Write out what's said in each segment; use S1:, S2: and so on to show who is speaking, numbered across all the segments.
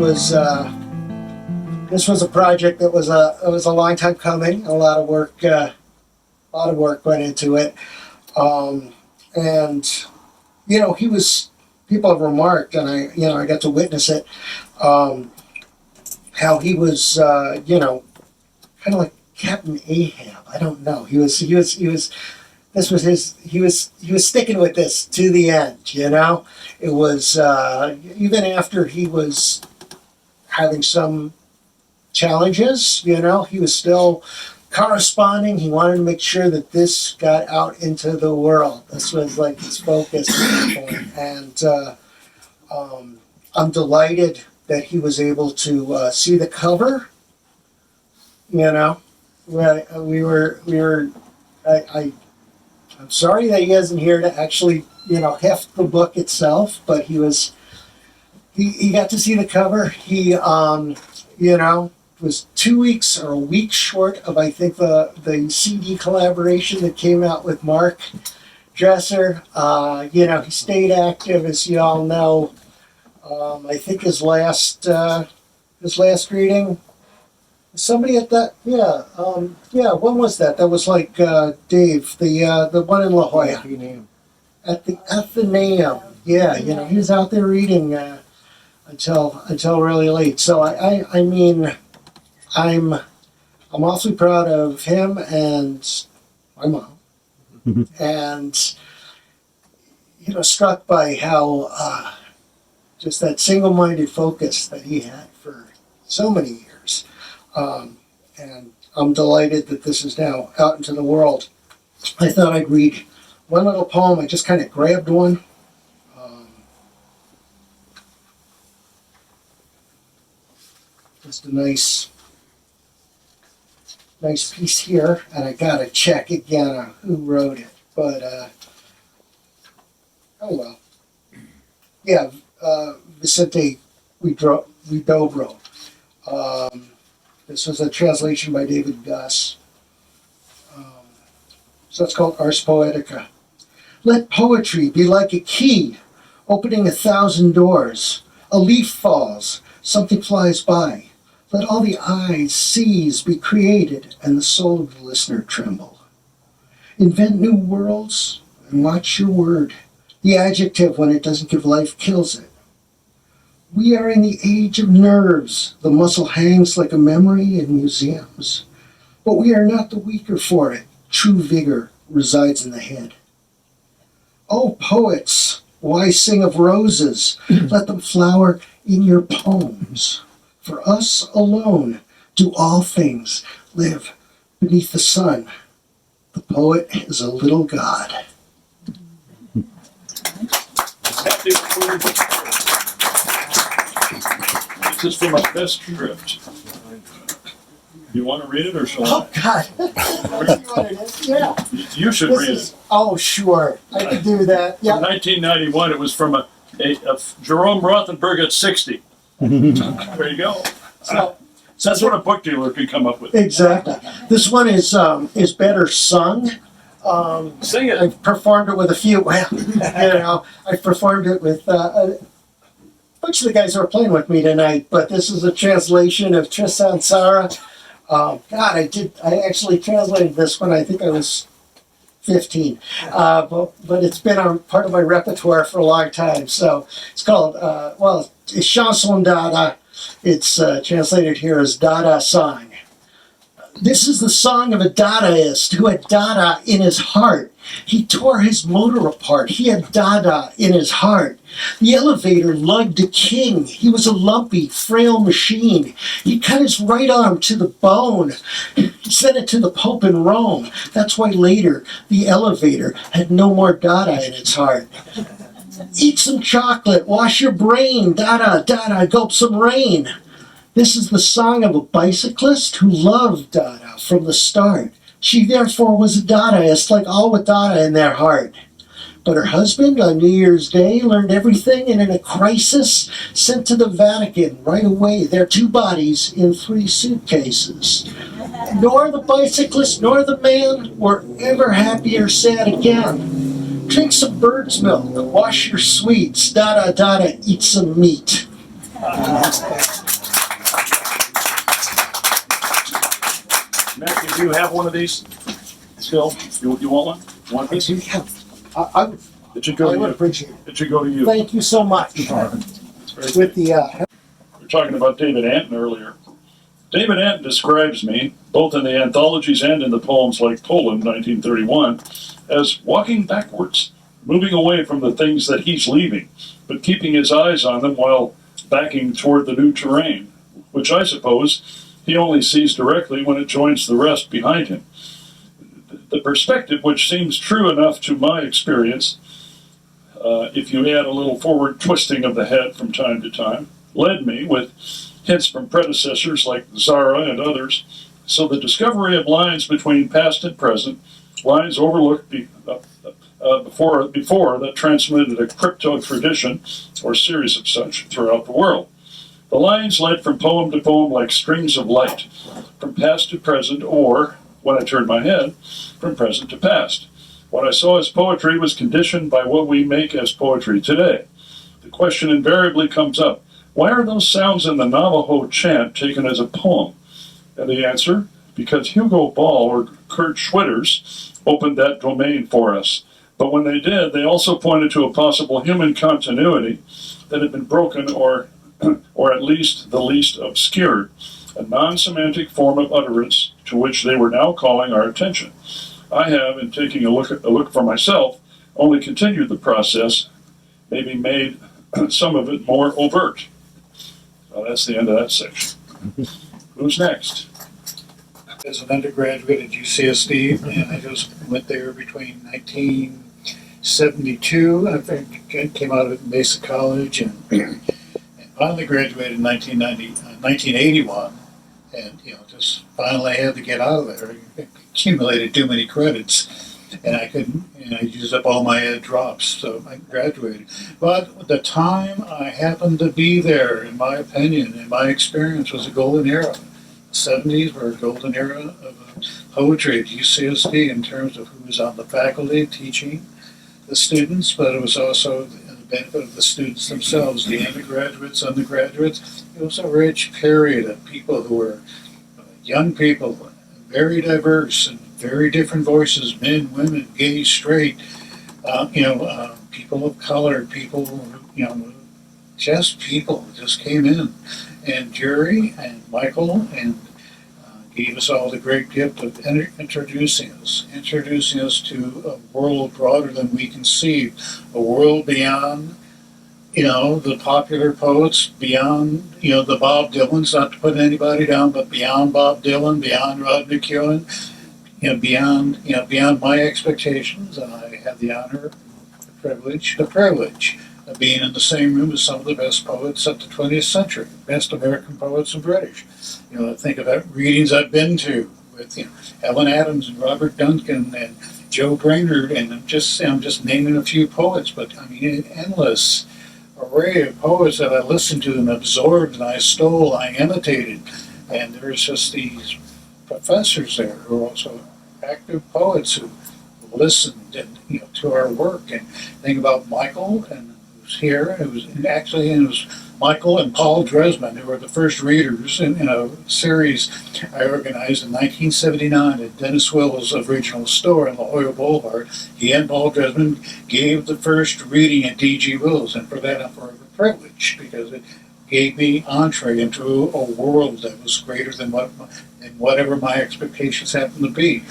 S1: was a project that was a long time coming. A lot of work went into it, and he was. People have remarked, and I got to witness it. How he was, kind of like Captain Ahab. I don't know. He was. This was his. He was sticking with this to the end. It was even after he was having some challenges. He was still corresponding. He wanted to make sure that this got out into the world. This was like his focus at that point. And I'm delighted that he was able to see the cover. I'm sorry that he isn't here to actually, heft the book itself, but he got to see the cover. He, was 2 weeks or a week short of, I think, the CD collaboration that came out with Mark Dresser. He stayed active, as you all know. I think his last reading, somebody at that, when was that? That was like Dave, the one in La Jolla. At the Athenaeum. Yeah, he was out there reading until really late. So I mean, I'm awfully proud of him and my mom, and struck by how just that single-minded focus that he had for so many years, and I'm delighted that this is now out into the world. I thought I'd read one little poem. I just kind of grabbed one. Just a nice piece here, and I gotta check again on who wrote it, but oh well. Yeah, Vicente Huidobro. This was a translation by David Guss. So it's called Ars Poetica. Let poetry be like a key, opening 1,000 doors. A leaf falls, something flies by. Let all the eyes, seas be created, and the soul of the listener tremble. Invent new worlds, and watch your word. The adjective, when it doesn't give life, kills it. We are in the age of nerves. The muscle hangs like a memory in museums. But we are not the weaker for it. True vigor resides in the head. Oh, poets, why sing of roses? Let them flower in your poems. For us alone do all things live beneath the sun. The poet is a little god.
S2: This is for my best script. You want to read it or shall I?
S1: Oh, God. Yeah.
S2: You should read it.
S1: Oh, sure. I can do that. Yeah.
S2: From 1991, it was from a Jerome Rothenberg at 60. There you go. So that's what a book dealer could come up with.
S1: Exactly. This one is better sung.
S2: Sing it.
S1: I've performed it with a few. Well, I've performed it with a bunch of the guys who are playing with me tonight. But this is a translation of Tristan Tzara. God, I actually translated this when I think I was 15. But it's been a part of my repertoire for a long time. So it's called it's Chanson Dada. It's translated here as Dada Song. This is the song of a Dadaist who had Dada in his heart. He tore his motor apart. He had Dada in his heart. The elevator lugged a king. He was a lumpy, frail machine. He cut his right arm to the bone. He sent it to the Pope in Rome. That's why later the elevator had no more Dada in its heart. Eat some chocolate, wash your brain, Dada, Dada, gulp some rain. This is the song of a bicyclist who loved Dada from the start. She therefore was a Dadaist, like all with Dada in their heart. But her husband, on New Year's Day, learned everything and in a crisis sent to the Vatican right away their 2 bodies in 3 suitcases. Nor the bicyclist nor the man were ever happy or sad again. Drink some bird's milk, wash your sweets, Dada, Dada, eat some meat.
S2: Matt, do you have one of these still? You want one? You want this?
S1: I
S2: It should go to
S1: would
S2: you.
S1: appreciate it.
S2: It should go to you.
S1: Thank you so much.
S2: It's very good.
S1: With the,
S2: We were talking about David Anton earlier. David Anton describes me, both in the anthologies and in the poems like Poland, 1931, as walking backwards, moving away from the things that he's leaving, but keeping his eyes on them while backing toward the new terrain, which I suppose he only sees directly when it joins the rest behind him. The perspective, which seems true enough to my experience, if you add a little forward twisting of the head from time to time, led me, with hints from predecessors like Zara and others, so the discovery of lines between past and present, lines overlooked before that transmitted a crypto tradition or series of such throughout the world. The lines led from poem to poem like strings of light, from past to present, or, when I turned my head, from present to past. What I saw as poetry was conditioned by what we make as poetry today. The question invariably comes up, why are those sounds in the Navajo chant taken as a poem? And the answer, because Hugo Ball or Kurt Schwitters opened that domain for us. But when they did, they also pointed to a possible human continuity that had been broken or at least the least obscured, a non-semantic form of utterance to which they were now calling our attention. I have, in taking a look for myself, only continued the process, maybe made some of it more overt. Well, that's the end of that section. Who's next?
S3: As an undergraduate at UCSD, and I just went there between 1972, I think, came out of Mesa College, and finally graduated in 1981, and just finally had to get out of there. I accumulated too many credits, and I couldn't, I used up all my ed drops, so I graduated. But the time I happened to be there, in my opinion, in my experience, was a golden era. The 70s were a golden era of poetry at UCSD in terms of who was on the faculty teaching the students, but it was also the benefit of the students themselves, the undergraduates, undergraduates. It was a rich period of people who were young people, very diverse and very different voices, men, women, gay, straight, people of color, people, just people just came in. And Jerry and Michael and gave us all the great gift of introducing us to a world broader than we conceive, a world beyond, the popular poets, beyond, the Bob Dylans, not to put anybody down, but beyond Bob Dylan, beyond Rod McEwen, beyond my expectations. And I had the honor, the privilege of being in the same room as some of the best poets of the 20th century, best American poets and British. I think about readings I've been to with Ellen Adams and Robert Duncan and Joe Brainerd, and I'm just naming a few poets, but I mean an endless array of poets that I listened to and absorbed and I stole, I imitated, and there's just these professors there who are also active poets who listened and to our work. And think about Michael, and who's here. It was Michael and Paul Dresman who were the first readers in a series I organized in 1979 at Dennis Will's original store in La Jolla Boulevard. He and Paul Dresman gave the first reading at D.G. Will's, and for that I'm forever privileged, because it gave me entree into a world that was greater than whatever my expectations happened to be.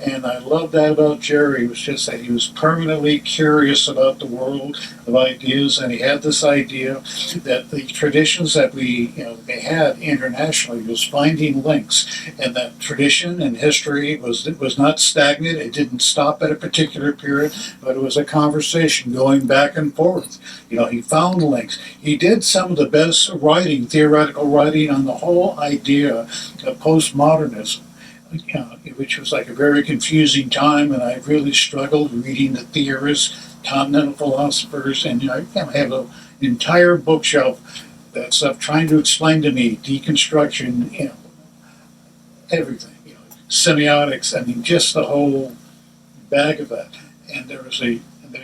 S3: And I love that about Jerry. It was just that he was permanently curious about the world of ideas, and he had this idea that the traditions that they had internationally was finding links, and that tradition and history was not stagnant. It didn't stop at a particular period, but it was a conversation going back and forth. He found links. He did some of the best writing, theoretical writing, on the whole idea of postmodernism, which was like a very confusing time, and I really struggled reading the theorists, continental philosophers, and I have an entire bookshelf that's trying to explain to me deconstruction, everything, semiotics, just the whole bag of that. And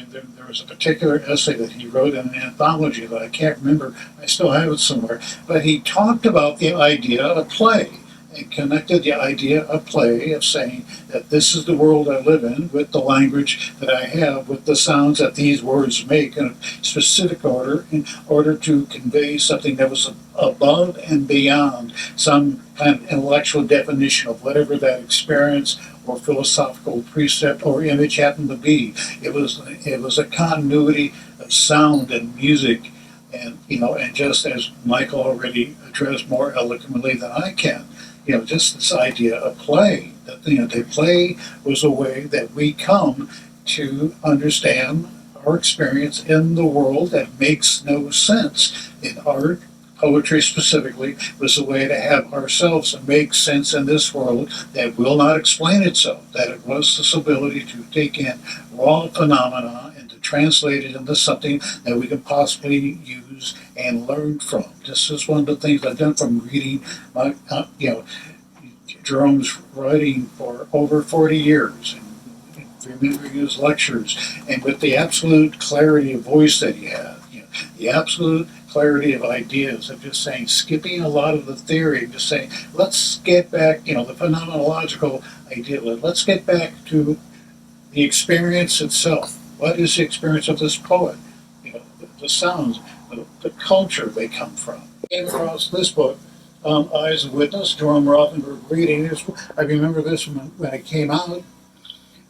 S3: there was a particular essay that he wrote in an anthology that I can't remember. I still have it somewhere. But he talked about the idea of play and connected the idea of play, of saying that this is the world I live in with the language that I have, with the sounds that these words make in a specific order, in order to convey something that was above and beyond some kind of intellectual definition of whatever that experience or philosophical precept or image happened to be. It was a continuity of sound and music, and and just as Michael already addressed more eloquently than I can, just this idea of play. That the play was a way that we come to understand our experience in the world that makes no sense. In art, poetry specifically, was a way to have ourselves make sense in this world that will not explain itself. That it was this ability to take in raw phenomena and to translate it into something that we can possibly use and learn from. This is one of the things I've done from reading my, Jerome's writing for over 40 years, and remembering his lectures, and with the absolute clarity of voice that he had, the absolute clarity of ideas, of just saying, skipping a lot of the theory, just saying, let's get back, the phenomenological idea, let's get back to the experience itself. What is the experience of this poet? The sounds, the culture they come from. I came across this book, Eyes of Witness, Jerome Rothenberg reading this. I remember this when it came out.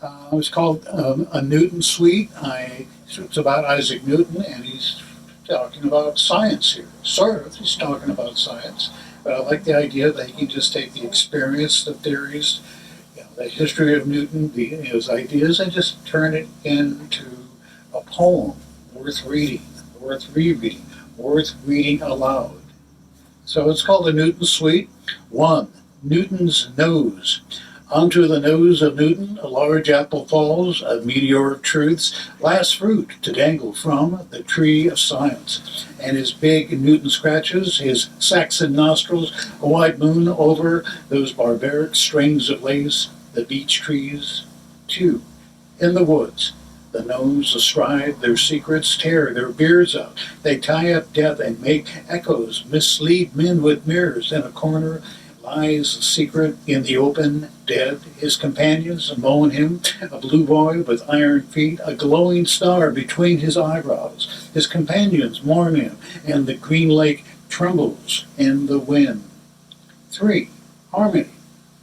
S3: It was called A Newton Suite. It's about Isaac Newton, and he's talking about science here. Sort of, he's talking about science. But I like the idea that he can just take the experience, the theories, the history of Newton, his ideas, and just turn it into a poem worth reading, worth rereading, worth reading aloud. So it's called the Newton Suite. 1. Newton's nose. Onto the nose of Newton, a large apple falls, a meteor of truths, last fruit to dangle from the tree of science. And his big Newton scratches, his Saxon nostrils, a white moon over those barbaric strings of lace, the beech trees. 2. In the woods. The gnomes astride their secrets, tear their beards out. They tie up death and make echoes, mislead men with mirrors. In a corner lies a secret in the open, dead. His companions moan him, a blue boy with iron feet, a glowing star between his eyebrows. His companions mourn him, and the green lake trembles in the wind. 3. Harmony.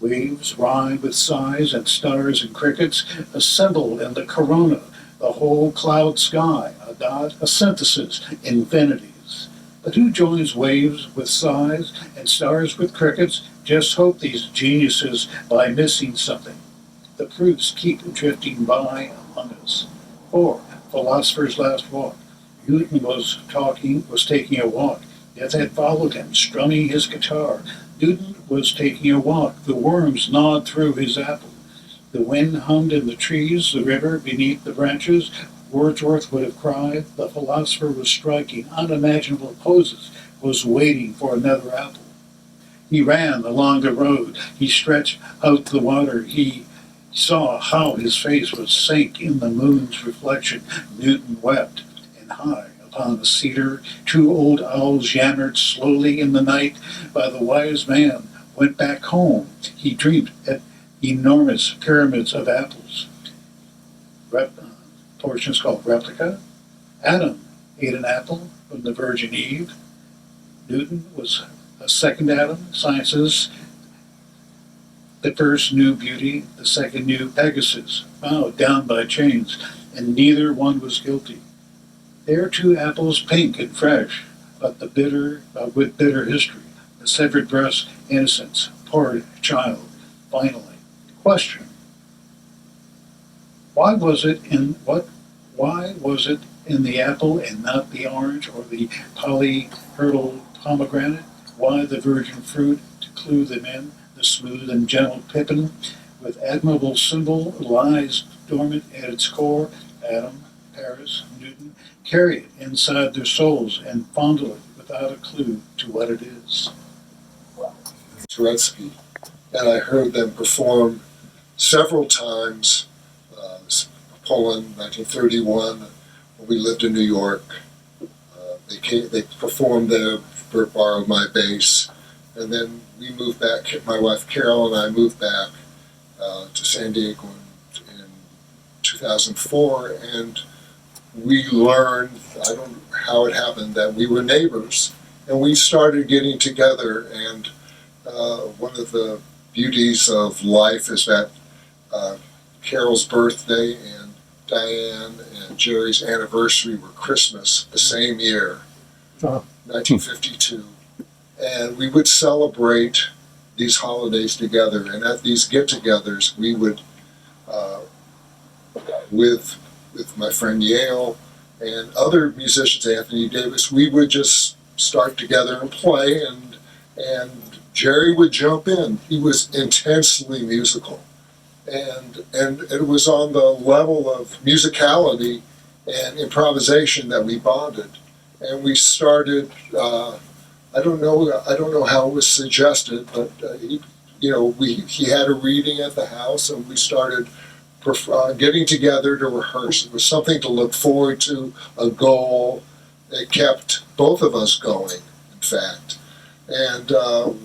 S3: Waves rhyme with sighs, and stars and crickets assemble in the corona, the whole cloud sky, a dot, a synthesis, infinities. But who joins waves with sighs and stars with crickets? Just hope these geniuses by missing something. The proofs keep drifting by among us. 4. Philosopher's last walk. Newton was taking a walk. Death had followed him, strumming his guitar. Newton was taking a walk. The worms gnawed through his apple. The wind hummed in the trees, the river beneath the branches. Wordsworth would have cried. The philosopher was striking unimaginable poses, was waiting for another apple. He ran along the road. He stretched out the water. He saw how his face would sink in the moon's reflection. Newton wept, and high upon a cedar, 2 old owls yammered slowly in the night. By the wise man went back home. He dreamed at enormous pyramids of apples. Portions called replica. Adam ate an apple from the Virgin Eve. Newton was a second Adam. Sciences, the first knew beauty, the second knew Pegasus, bowed down by chains, and neither one was guilty. There are 2 apples, pink and fresh, but with bitter history. The severed breast, innocence, poor child. Finally, question: why was it in the apple and not the orange or the polyhedral pomegranate? Why the virgin fruit to clue them in? The smooth and gentle pippin, with admirable symbol, lies dormant at its core. Adam, Paris, Newton carry it inside their souls and fondle it without a clue to what it is.
S4: Turetsky, and I heard them perform several times Poland, 1931, when we lived in New York. They performed there, borrowed my bass, and then we moved back. My wife Carol and I moved back to San Diego in 2004, and we learned, I don't know how it happened, that we were neighbors, and we started getting together. And one of the beauties of life is that Carol's birthday and Diane and Jerry's anniversary were Christmas the same year, 1952. And we would celebrate these holidays together. And at these get-togethers, we would, with my friend Yale and other musicians, Anthony Davis, we would just start together and play, and Jerry would jump in. He was intensely musical. And it was on the level of musicality and improvisation that we bonded. And we started, I don't know how it was suggested, but he had a reading at the house, and we started getting together to rehearse. It was something to look forward to, a goal. It kept both of us going, in fact. And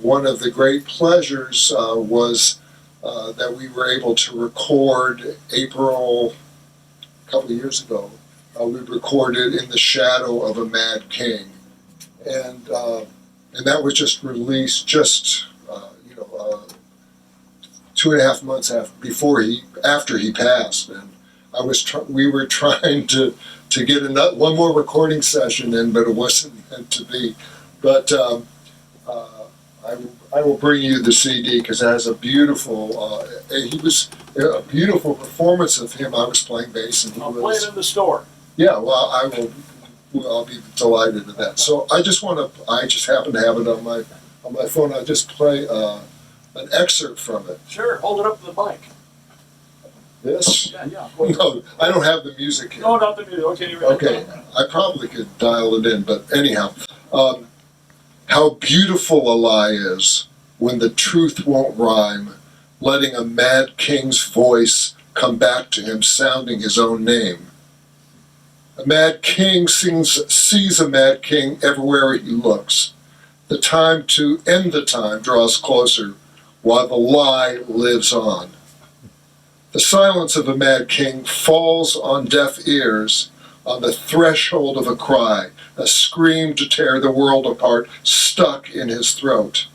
S4: one of the great pleasures was that we were able to record April, a couple of years ago. We recorded In the Shadow of a Mad King. And that was just released 2.5 months after he passed. And we were trying to get one more recording session in, but it wasn't meant to be. But I will bring you the CD because it has a beautiful. He was a beautiful performance of him. I was playing bass, and he was.
S2: I'll play it in the store.
S4: Yeah, well, I will. I'll be delighted at that. So I just happen to have it on my phone. I'll just play an excerpt from it.
S2: Sure, hold it up to the mic.
S4: This?
S2: Yeah.
S4: No, I don't have the music here.
S2: No, not the music. Okay, you're right.
S4: Okay, I probably could dial it in, but anyhow. How beautiful a lie is when the truth won't rhyme, letting a mad king's voice come back to him sounding his own name. A mad king sees a mad king everywhere he looks. The time to end the time draws closer while the lie lives on. The silence of a mad king falls on deaf ears on the threshold of a cry, a scream to tear the world apart, stuck in his throat.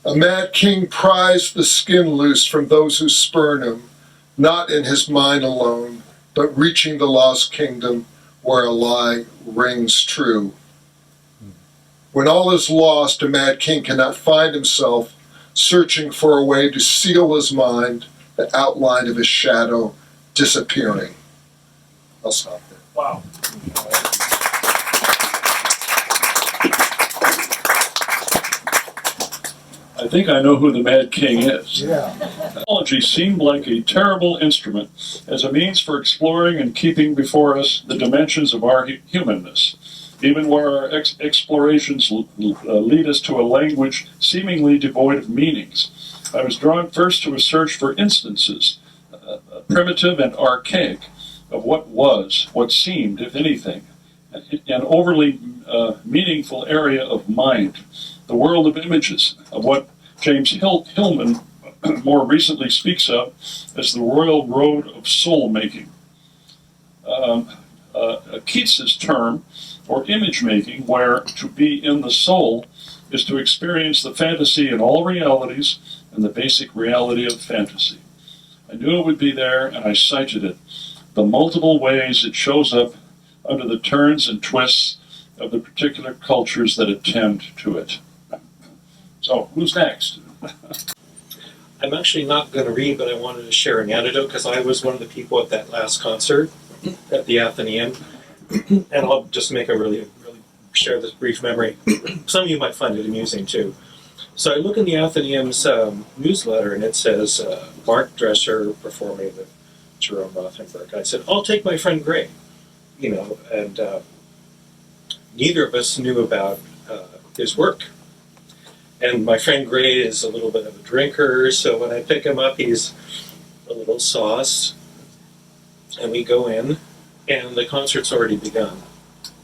S4: A mad king pries the skin loose from those who spurn him, not in his mind alone, but reaching the lost kingdom where a lie rings true. When all is lost, a mad king cannot find himself, searching for a way to seal his mind, the outline of his shadow disappearing. I'll stop there.
S2: Wow. I think I know who the Mad King is.
S4: Yeah.
S2: Technology seemed like a terrible instrument as a means for exploring and keeping before us the dimensions of our humanness, even where our explorations lead us to a language seemingly devoid of meanings. I was drawn first to a search for instances, primitive and archaic, of what was, what seemed, if anything, an overly meaningful area of mind, the world of images, of what James Hillman more recently speaks of as the royal road of soul making. Keats's term, or image making, where to be in the soul is to experience the fantasy in all realities and the basic reality of fantasy. I knew it would be there, and I cited it. The multiple ways it shows up under the turns and twists of the particular cultures that attend to it. So, who's next?
S5: I'm actually not going to read, but I wanted to share an anecdote because I was one of the people at that last concert at the Athenaeum. And I'll just make a really share this brief memory. Some of you might find it amusing too. So I look in the Athenaeum's newsletter and it says Mark Dresser performing with Jerome Rothenberg. I said, I'll take my friend Gray. And neither of us knew about his work. And my friend Gray is a little bit of a drinker, so when I pick him up, he's a little sauce. And we go in, and the concert's already begun.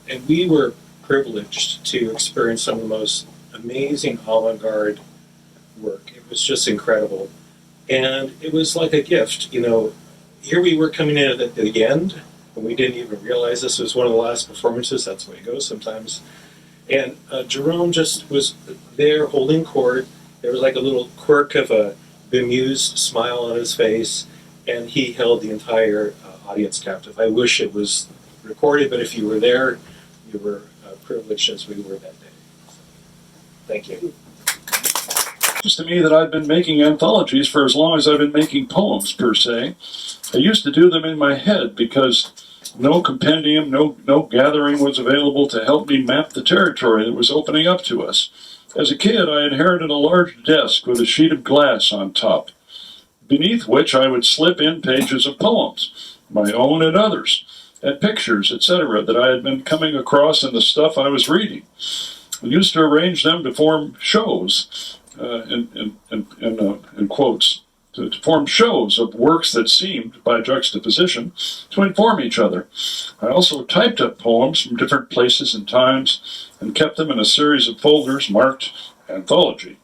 S5: And we were privileged to experience some of the most amazing avant-garde work. It was just incredible. And it was like a gift, you know. Here we were coming in at the end, and we didn't even realize this was one of the last performances. That's the way it goes sometimes. And Jerome just was there holding court. There was like a little quirk of a bemused smile on his face, and he held the entire audience captive. I wish it was recorded, but if you were there, you were privileged as we were that day. Thank you.
S2: It seems to me that I've been making anthologies for as long as I've been making poems, per se. I used to do them in my head because no compendium, no gathering was available to help me map the territory that was opening up to us. As a kid, I inherited a large desk with a sheet of glass on top, beneath which I would slip in pages of poems, my own and others, and pictures, etc., that I had been coming across in the stuff I was reading. I used to arrange them to form shows, in quotes, to form shows of works that seemed, by juxtaposition, to inform each other. I also typed up poems from different places and times and kept them in a series of folders marked Anthology.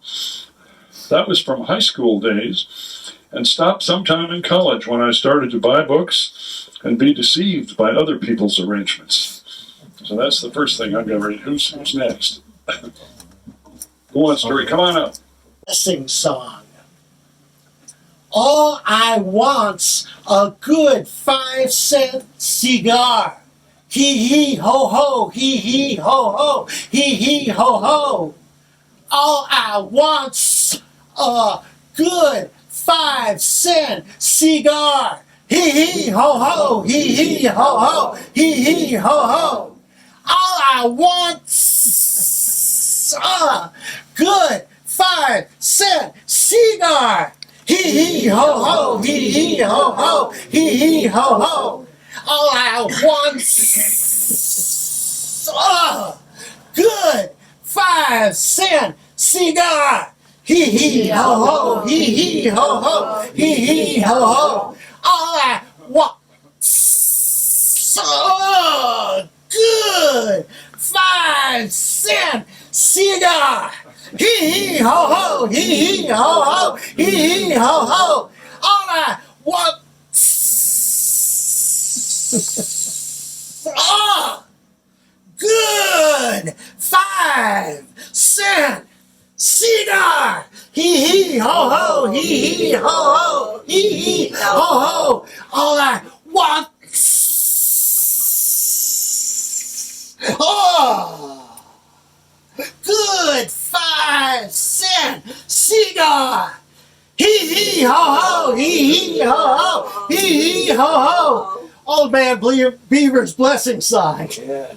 S2: That was from high school days, and stopped sometime in college when I started to buy books and be deceived by other people's arrangements. So that's the first thing I'm going to read. Who's next? Go on, Story, come on up.
S1: Blessing song. All I want's a good 5-cent cigar. Hee hee ho ho, hee hee ho ho, hee hee ho ho. All I want's a good 5-cent cigar. Hee hee ho ho, hee hee ho ho, hee hee ho ho. All I want's a good 5-cent cigar. Hee hee ho ho, hee hee ho ho, hee hee ho ho. All I want's a good 5-cent cigar. Hee hee ho ho, hee hee ho ho, hee hee ho ho. All I want's a good 5-cent cigar. Hee hee ho ho, hee hee ho ho, hee hee ho ho. All I want's a good 5-cent cigar. Hee hee ho ho, hee hee ho ho, hee hee ho ho. All I want's good 5-cent cigar. Hee hee ho ho, hee hee ho ho, hee hee ho ho. Old Man Beaver's blessing sign.
S6: Yeah.